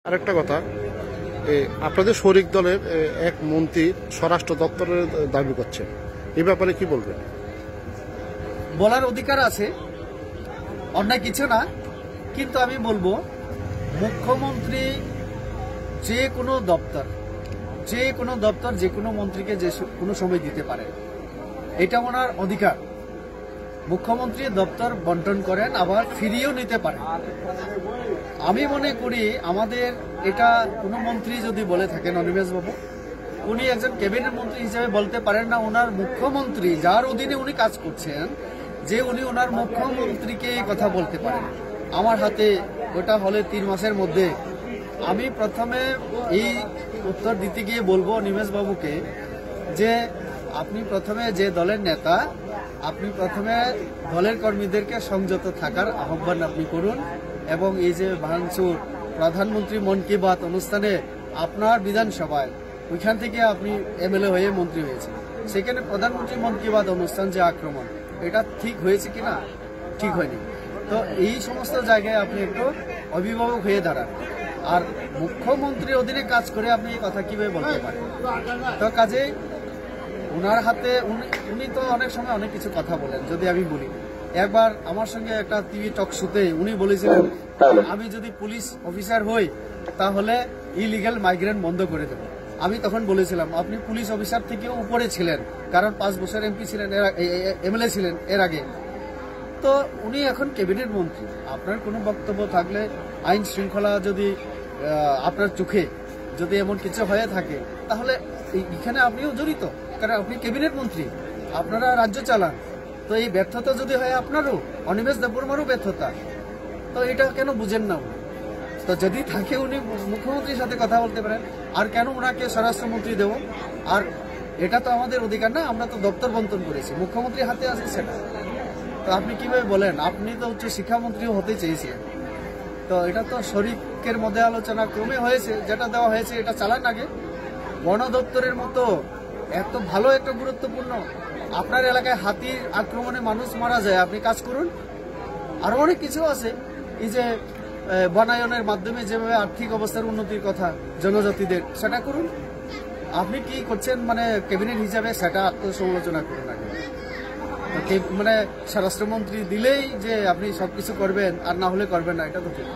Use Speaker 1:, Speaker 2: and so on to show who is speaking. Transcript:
Speaker 1: আরেকটা কথা, আপনাদের শরিক দলের এক মন্ত্রী স্বরাষ্ট্র দপ্তরের দাবি করছেন, এই ব্যাপারে কি বলবেন?
Speaker 2: বলার অধিকার আছে, অন্যায় কিছু না, কিন্তু আমি বলবো মুখ্যমন্ত্রী যে কোনো দপ্তর যে কোনো মন্ত্রীকে যে কোনো সময় দিতে পারে, এটা ওনার অধিকার। মুখ্যমন্ত্রী দপ্তর বন্টন করেন, আবার ফিরিয়েও নিতে পারেন। আমি মনে করি আমাদের এটা কোনো মন্ত্রী যদি বলে থাকেন, অনিমেষ বাবু উনি একজন ক্যাবিনেট মন্ত্রী হিসেবে বলতে পারেন না, ওনার মুখ্যমন্ত্রী যার অধীনে উনি কাজ করছেন, যে উনি ওনার মুখ্যমন্ত্রীকে কথা বলতে পারেন। আমার হাতে ওটা হলে 3 মাসের মধ্যে আমি প্রথমে এই উত্তর দিতে গিয়ে বলবো নিমেশ বাবুকে যে আপনি প্রথমে যে দলের নেতা, আপনি প্রথমে দলের কর্মীদেরকে সংযত থাকার আহ্বান আপনি করুন, এবং এই যে ভাঙচুর প্রধানমন্ত্রী মন কি বাত অনুষ্ঠানে আপনার বিধানসভায় ওইখান থেকে আপনি এমএলএ হয়ে মন্ত্রী হয়েছে, সেখানে প্রধানমন্ত্রী মন কি বাত অনুষ্ঠান যে আক্রমণ, এটা ঠিক হয়েছে কিনা? ঠিক হয়নি। তো এই সমস্ত জায়গায় আপনি একটু অভিভাবক হয়ে দাঁড়ান। আর মুখ্যমন্ত্রীর অধীনে কাজ করে আপনি এই কথা কিভাবে বলতে পারেন? তো কাজেই উনার হাতে উনি তো অনেক সময় অনেক কিছু কথা বলেন। যদি আমি বলি, একবার আমার সঙ্গে একটা টিভি টক শোতে উনি বলেছিলেন আমি যদি পুলিশ অফিসার হই তাহলে ইলিগাল মাইগ্রেন্ট বন্ধ করে দেব। আমি তখন বলেছিলাম আপনি পুলিশ অফিসার থেকেও উপরে ছিলেন, কারণ 5 বছর এমপি ছিলেন, এমএলএ ছিলেন এর আগে। তো উনি এখন ক্যাবিনেট মন্ত্রী। আপনার কোনো বক্তব্য থাকলে, আইন শৃঙ্খলা যদি আপনার চোখে যদি এমন কিছু হয়ে থাকে, তাহলে এখানে আপনিও জড়িত, কারণ আপনি ক্যাবিনেট মন্ত্রী, আপনারা রাজ্য চালান। তো এই ব্যর্থতা যদি হয় আপনারও, অনিমেষ দেববর্মারও ব্যর্থতা, তো এটা কেন বুঝেন না? তো যদি থাকে উনি মুখ্যমন্ত্রীর সাথে কথা বলতে পারেন, আর কেন ওনাকে স্বরাষ্ট্রমন্ত্রী দেব? আর এটা তো আমাদের অধিকার না, আমরা তো দপ্তর বন্টন করেছি, মুখ্যমন্ত্রীর হাতে আছে সেটা। তো আপনি কিভাবে বলেন? আপনি তো উচ্চ শিক্ষামন্ত্রীও হতে চেয়েছিলেন। তো এটা তো শরিকের মধ্যে আলোচনা ক্রমে হয়েছে, যেটা দেওয়া হয়েছে এটা চালান আগে। বন দপ্তরের মতো এত ভালো একটা গুরুত্বপূর্ণ, আপনার এলাকায় হাতির আক্রমণে মানুষ মারা যায়, আপনি কাজ করুন। আরো অনেক কিছু আছে, এই যে বনায়নের মাধ্যমে যেভাবে আর্থিক অবস্থার উন্নতির কথা জনজাতিদের, সেটা করুন। আপনি কি করছেন মানে ক্যাবিনেট হিসাবে, সেটা আত্মসমালোচনা করুন আগে। মানে স্বরাষ্ট্রমন্ত্রী দিলেই যে আপনি সবকিছু করবেন আর না হলে করবেন না, এটা তো ঠিক।